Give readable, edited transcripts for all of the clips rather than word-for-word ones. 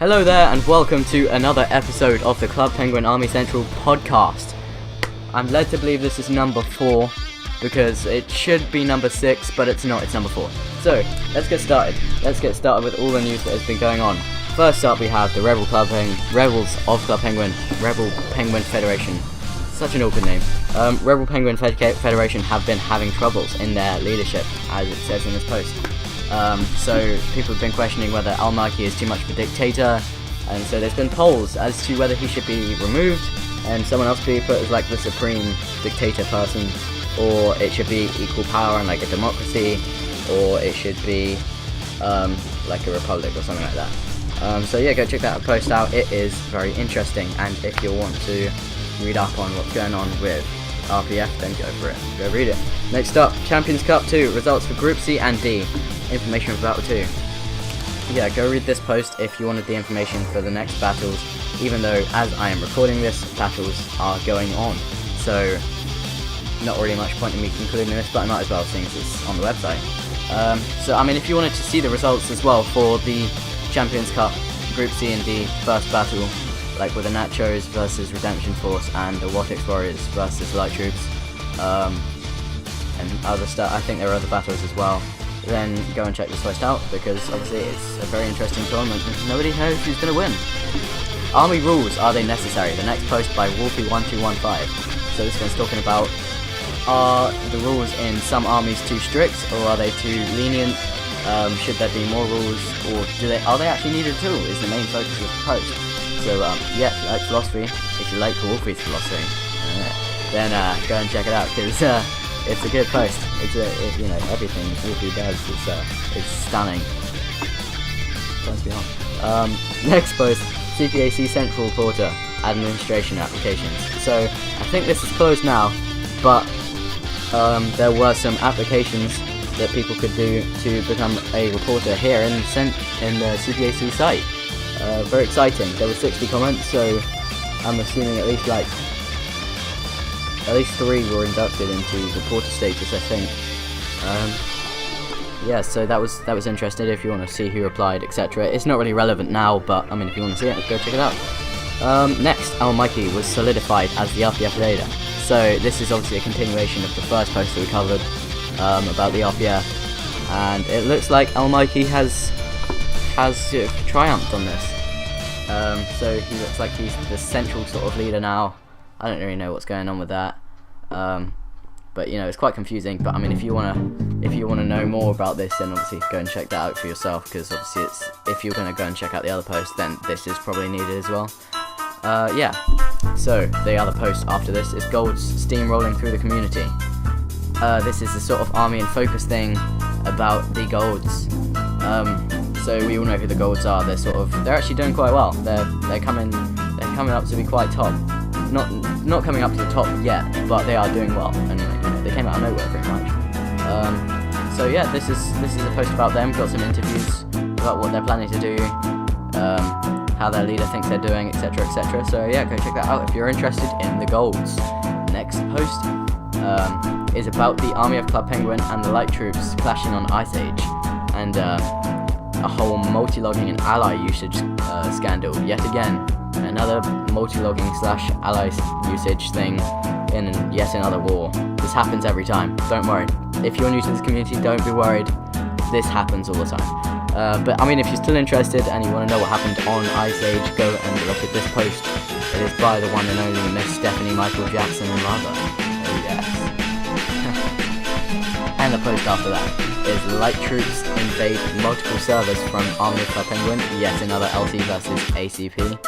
Hello there and welcome to another episode of the Club Penguin Army Central podcast. I'm led to believe this is number 4 because it should be number 6, but it's not, it's number 4. So, let's get started. Let's get started with all the news that has been going on. First up we have the Rebels of Club Penguin, Rebel Penguin Federation. Such an awkward name. Rebel Penguin Federation have been having troubles in their leadership, as it says in this post. So people have been questioning whether Al-Malki is too much of a dictator, and so there's been polls as to whether he should be removed and someone else be put as like the supreme dictator person, or it should be equal power and like a democracy, or it should be like a republic or something like that. So yeah, go check that post out. It is very interesting, and if you want to read up on what's going on with RPF, then go for it. Go read it. Next up, Champions Cup 2, results for Group C and D. Information for Battle 2. Yeah, go read this post if you wanted the information for the next battles, even though, as I am recording this, battles are going on. So, not really much point in me concluding this, but I might as well, seeing as it's on the website. So, I mean, if you wanted to see the results as well for the Champions Cup Group C and D first battle, like with the Nachos versus Redemption Force and the Watix Warriors versus Light Troops, and other stuff, I think there are other battles as well, then go and check this post out, because obviously it's a very interesting tournament and nobody knows who's going to win. Army rules, are they necessary? The next post by Wolfie1215. So this one's talking about, are the rules in some armies too strict, or are they too lenient? Should there be more rules, or are they actually needed at all, is the main focus of the post. So yeah, if you like philosophy, if you like Wolfie's philosophy, then go and check it out, because it's a good post. You know, everything Wolfie does is stunning. Turns me on. Next post, CPAC Central Reporter, Administration Applications. So I think this is closed now, but there were some applications that people could do to become a reporter here in the CPAC site. Very exciting. There were 60 comments, so I'm assuming at least 3 were inducted into reporter status, I think. Yeah, so that was interesting if you want to see who applied, etc. It's not really relevant now, but I mean, if you want to see it, go check it out. Next, Al-Malki was solidified as the RPF leader. So this is obviously a continuation of the first post that we covered about the RPF, and it looks like Al-Malki has triumphed on this. So he looks like he's the central sort of leader now. I don't really know what's going on with that, but you know, it's quite confusing. But I mean, if you wanna know more about this, then obviously go and check that out for yourself, because obviously if you're gonna go and check out the other post, then this is probably needed as well. Yeah. So the other post after this is Gold's steamrolling through the community. This is the sort of army and focus thing about the Golds. So we all know who the Golds are. They're actually doing quite well. They're coming up to be quite top. Not coming up to the top yet, but they are doing well, and you know, they came out of nowhere pretty much. So yeah, this is a post about them. Got some interviews about what they're planning to do, how their leader thinks they're doing, etc., etc. So yeah, go check that out if you're interested in the Golds. Next post is about the army of Club Penguin and the light troops clashing on Ice Age, and a whole multi-logging and ally usage scandal yet again. Another multi-logging / ally usage thing in yet another war. This happens every time, don't worry. If you're new to this community, don't be worried. This happens all the time. But I mean, if you're still interested and you want to know what happened on Ice Age, go and look at this post. It is by the one and only Miss Stephanie Michael Jackson and Lava. Oh yes. And the post after that is light troops invade multiple servers from Army of Club Penguin, yet another LT versus ACP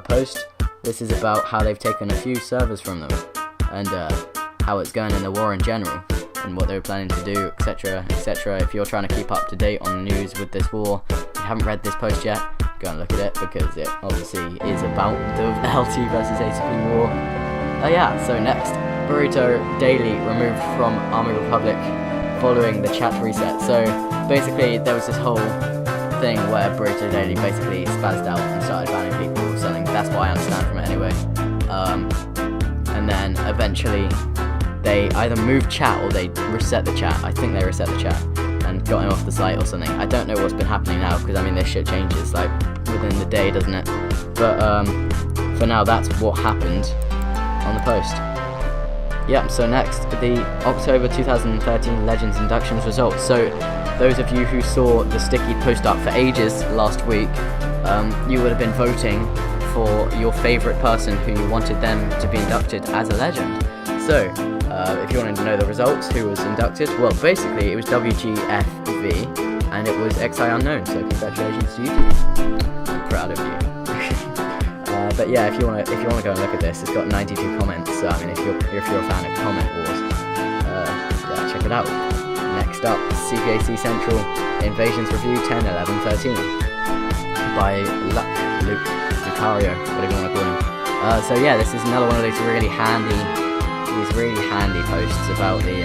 post. This is about how they've taken a few servers from them, and how it's going in the war in general, and what they were planning to do, etc., etc. If you're trying to keep up to date on the news with this war, if you haven't read this post yet, go and look at it, because it obviously is about the LT versus ACP war. Yeah, so next, Burrito Daily removed from Army Republic following the chat reset. So basically there was this whole thing where Burrito Daily basically spazzed out and started banning people or something. That's what I understand from it anyway. And then eventually they either moved chat or they reset the chat. I think they reset the chat and got him off the site or something. I don't know what's been happening now, because I mean, this shit changes like within the day, doesn't it? But for now, that's what happened on the post. Yeah, so next, the October 2013 Legends inductions results. So those of you who saw the sticky post up for ages last week, you would have been voting for your favourite person who you wanted them to be inducted as a legend. So, if you wanted to know the results, who was inducted, well, basically it was WGFV, and it was XI Unknown, so congratulations to you. I'm proud of you. But yeah, if you wanna go and look at this, it's got 92 comments. So I mean, if you're a fan of Comment Wars, yeah, check it out. Next up, CPAC Central Invasions Review 10, 11, 13 by Luke Lucario, whatever you want to call him. So yeah, this is another one of these really handy posts about the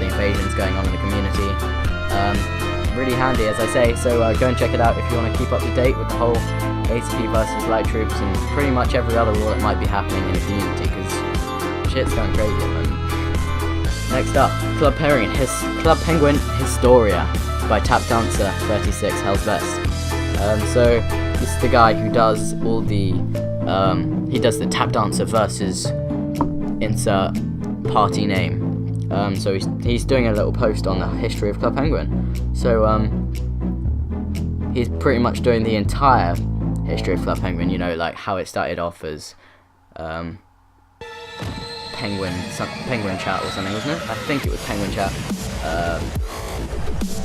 invasions going on in the community. Really handy, as I say. So go and check it out if you want to keep up to date with the whole ACP versus Light Troops and pretty much every other war that might be happening in the community, because shit's going crazy at the moment. Next up, Club Penguin Historia by Tap Dancer 36 Hell's Best. So this is the guy who does all the he does the Tap Dancer versus insert party name. So he's doing a little post on the history of Club Penguin. So he's pretty much doing the entire history of Club Penguin, you know, like how it started off as Penguin Chat or something, wasn't it? I think it was Penguin Chat.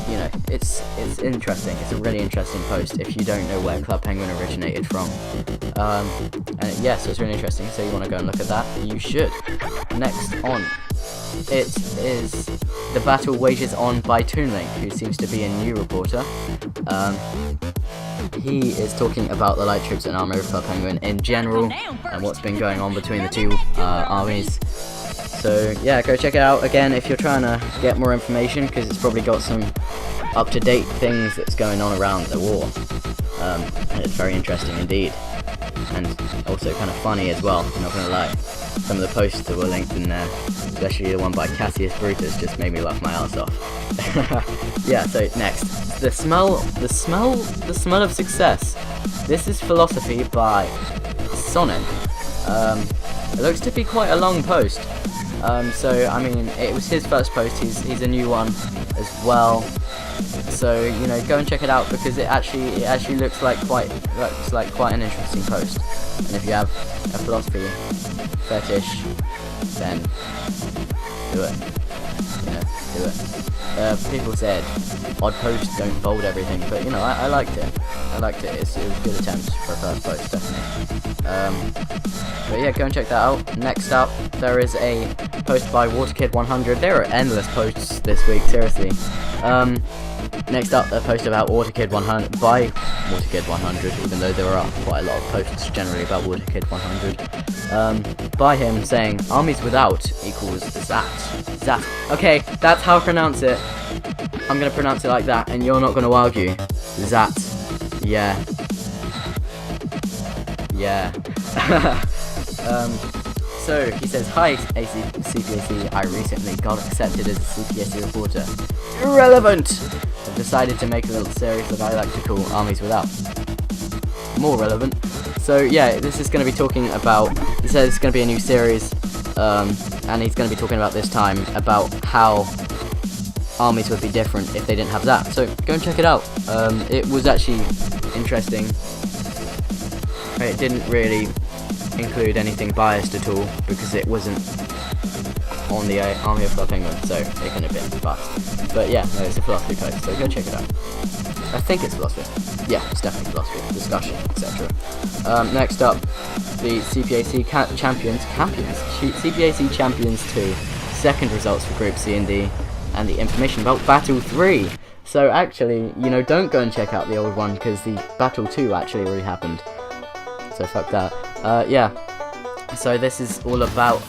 You know, it's interesting. It's a really interesting post if you don't know where Club Penguin originated from. And yeah, so it's really interesting. So you want to go and look at that? You should. Next on, it is the battle wages on by Toonlink, who seems to be a new reporter. He is talking about the Light Troops and army of Club Penguin in general and what's been going on between the two armies. So yeah, go check it out again if you're trying to get more information, because it's probably got some up-to-date things that's going on around the war. And it's very interesting indeed, and also kind of funny as well, I'm not gonna lie. Some of the posts that were linked in there, especially the one by Cassius Brutus, just made me laugh my ass off. Yeah, so next, the smell of success. This is Philosophy by Sonic. It looks to be quite a long post. So I mean, it was his first post. He's a new one as well. So you know, go and check it out, because it actually looks like quite an interesting post. And if you have a philosophy fetish, then do it. You know, do it. People said odd posts don't bold everything, but you know, I liked it. It was a good attempt for a first post, definitely. But yeah, go and check that out. Next up, there is a post by WaterKid100. There are endless posts this week, seriously. Next up, a post about WaterKid100 by WaterKid100, even though there are quite a lot of posts generally about WaterKid100. By him saying, armies without equals Zat. Okay, that's how I pronounce it. I'm going to pronounce it like that, and you're not going to argue. Zat. Yeah. Yeah. So he says, hi CPAC, I recently got accepted as a CPAC reporter. Irrelevant! I've decided to make a little series that I like to call Armies Without. More relevant. So yeah, this is going to be talking about, he says it's going to be a new series, and he's going to be talking about this time about how armies would be different if they didn't have that. So go and check it out. It was actually interesting. It didn't really include anything biased at all, because it wasn't on the Army of Club Penguin, so it couldn't have been biased. But yeah, no, it's a philosophy post, so go check it out. I think it's philosophy. Yeah, it's definitely philosophy, discussion, etc. Next up, the CPAC CPAC Champions 2, second results for Group C and D, and the information about Battle 3. So actually, you know, don't go and check out the old one, because the Battle 2 actually already happened. So fuck that. Yeah, so this is all about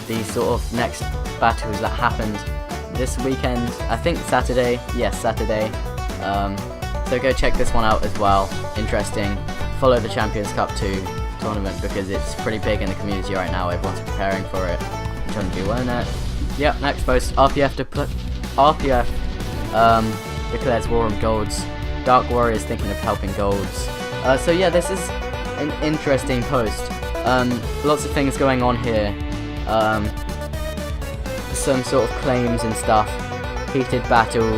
the sort of next battles that happened this weekend. I think Saturday. Yes, Saturday. So go check this one out as well. Interesting. Follow the Champions Cup 2 tournament, because it's pretty big in the community right now. Everyone's preparing for it. I'm trying to do well in it. Yep, next post. RPF declares war on golds. Dark Warriors thinking of helping golds. So yeah, this is an interesting post. Lots of things going on here. Some sort of claims and stuff. Heated battle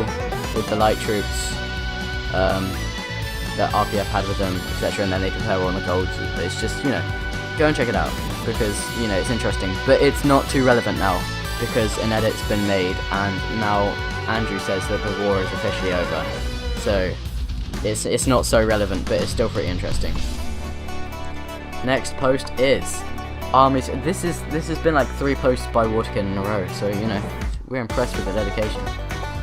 with the light troops that RPF had with them, etc. And then they compare all on the golds. It's just, you know, go and check it out because, you know, it's interesting. But it's not too relevant now because an edit's been made and now Andrew says that the war is officially over. So it's not so relevant, but it's still pretty interesting. Next post is armies. This has been like 3 posts by Waterkin in a row, so you know we're impressed with the dedication.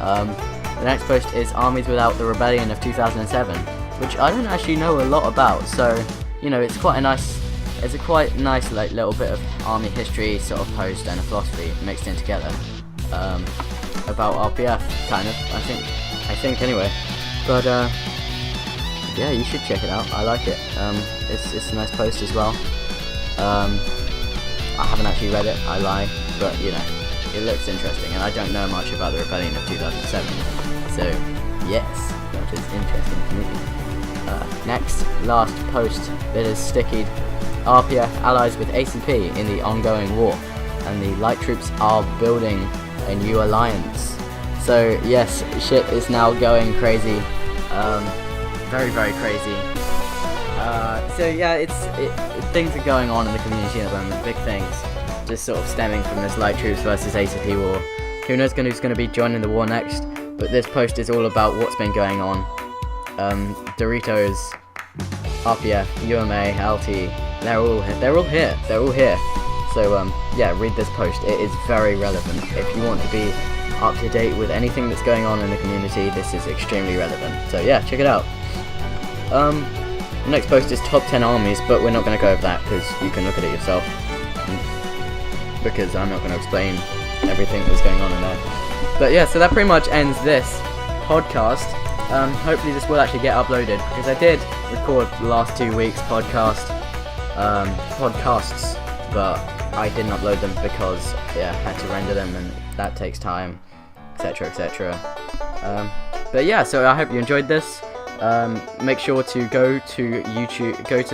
The next post is armies without the rebellion of 2007, which I don't actually know a lot about. So you know it's quite a nice, like little bit of army history sort of post and a philosophy mixed in together about RPF, kind of. I think anyway. But yeah, you should check it out. I like it. It's a nice post as well. I haven't actually read it, I lie, but you know, it looks interesting, and I don't know much about the rebellion of 2007, so yes, that is interesting to me. Next, last post that is stickied, RPF allies with ACP in the ongoing war, and the light troops are building a new alliance. So yes, shit is now going crazy, very, very crazy. So yeah, things are going on in the community at the moment, big things, just sort of stemming from this light troops versus ACP war. Who knows who's going to be joining the war next, but this post is all about what's been going on. Doritos, RPF, UMA, LT, they're all here. So yeah, read this post, it is very relevant. If you want to be up to date with anything that's going on in the community, this is extremely relevant. So yeah, check it out. The next post is top 10 armies, but we're not going to go over that because you can look at it yourself. Because I'm not going to explain everything that's going on in there. But yeah, so that pretty much ends this podcast. Hopefully this will actually get uploaded because I did record the last 2 weeks podcasts, but I didn't upload them because yeah, I had to render them and that takes time, etc, etc. But yeah, so I hope you enjoyed this. Make sure to go to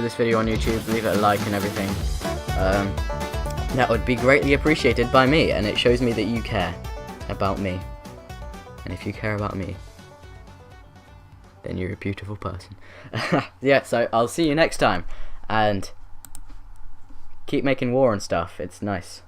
this video on YouTube, leave it a like and everything. That would be greatly appreciated by me, and it shows me that you care about me. And if you care about me, then you're a beautiful person. Yeah, so I'll see you next time, and keep making war and stuff, it's nice.